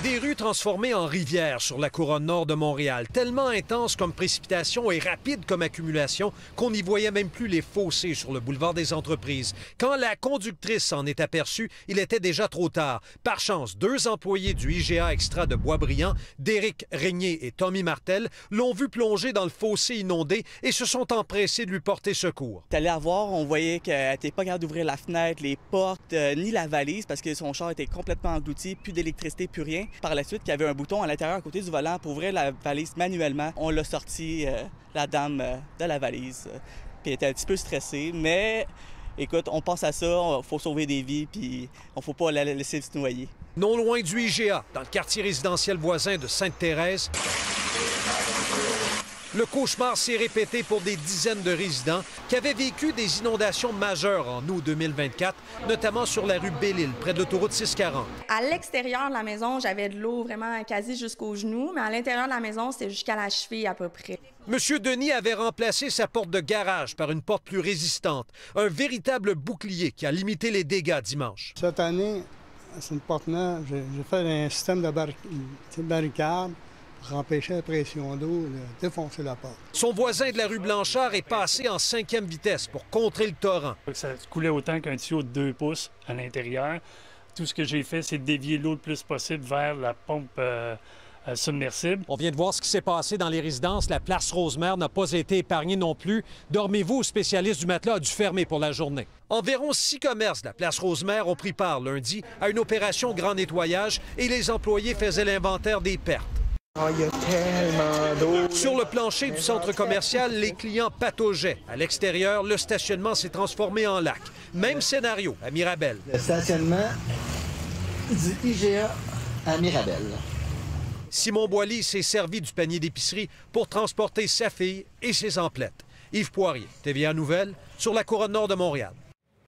Des rues transformées en rivières sur la couronne nord de Montréal, tellement intenses comme précipitation et rapides comme accumulation qu'on n'y voyait même plus les fossés sur le boulevard des Entreprises. Quand la conductrice s'en est aperçue, il était déjà trop tard. Par chance, 2 employés du IGA Extra de Boisbriand, Déric Régnier et Tommy Martel, l'ont vu plonger dans le fossé inondé et se sont empressés de lui porter secours. T'allais à voir, on voyait qu'elle n'était pas capable d'ouvrir la fenêtre, les portes, ni la valise parce que son char était complètement englouti, plus d'électricité, plus rien. Par la suite, il y avait un bouton à l'intérieur à côté du volant pour ouvrir la valise manuellement. On l'a sorti, la dame, de la valise. Puis elle était un petit peu stressée, mais écoute, on pense à ça, il faut sauver des vies, puis on ne faut pas la laisser se noyer. Non loin du IGA, dans le quartier résidentiel voisin de Sainte-Thérèse, le cauchemar s'est répété pour des dizaines de résidents qui avaient vécu des inondations majeures en août 2024, notamment sur la rue Belle-Île, près de l'autoroute 640. À l'extérieur de la maison, j'avais de l'eau vraiment quasi jusqu'aux genoux, mais à l'intérieur de la maison, c'était jusqu'à la cheville à peu près. Monsieur Denis avait remplacé sa porte de garage par une porte plus résistante, un véritable bouclier qui a limité les dégâts dimanche. Cette année, c'est une porte neuve. J'ai fait un système de barricade pour empêcher la pression d'eau de défoncer la porte. Son voisin de la rue Blanchard est passé en 5e vitesse pour contrer le torrent. Ça coulait autant qu'un tuyau de 2 pouces à l'intérieur. Tout ce que j'ai fait, c'est de dévier l'eau le plus possible vers la pompe submersible. On vient de voir ce qui s'est passé dans les résidences. La place Rosemère n'a pas été épargnée non plus. Dormez-vous, le spécialiste du matelas a dû fermer pour la journée. Environ 6 commerces de la place Rosemère ont pris part lundi à une opération grand nettoyage et les employés faisaient l'inventaire des pertes. Oh, il y a tellement d'eau. Sur le plancher du centre commercial, les clients pataugeaient. À l'extérieur, le stationnement s'est transformé en lac. Même scénario à Mirabel. Le stationnement du IGA à Mirabel. Simon Boily s'est servi du panier d'épicerie pour transporter sa fille et ses emplettes. Yves Poirier, TVA Nouvelles, sur la couronne nord de Montréal.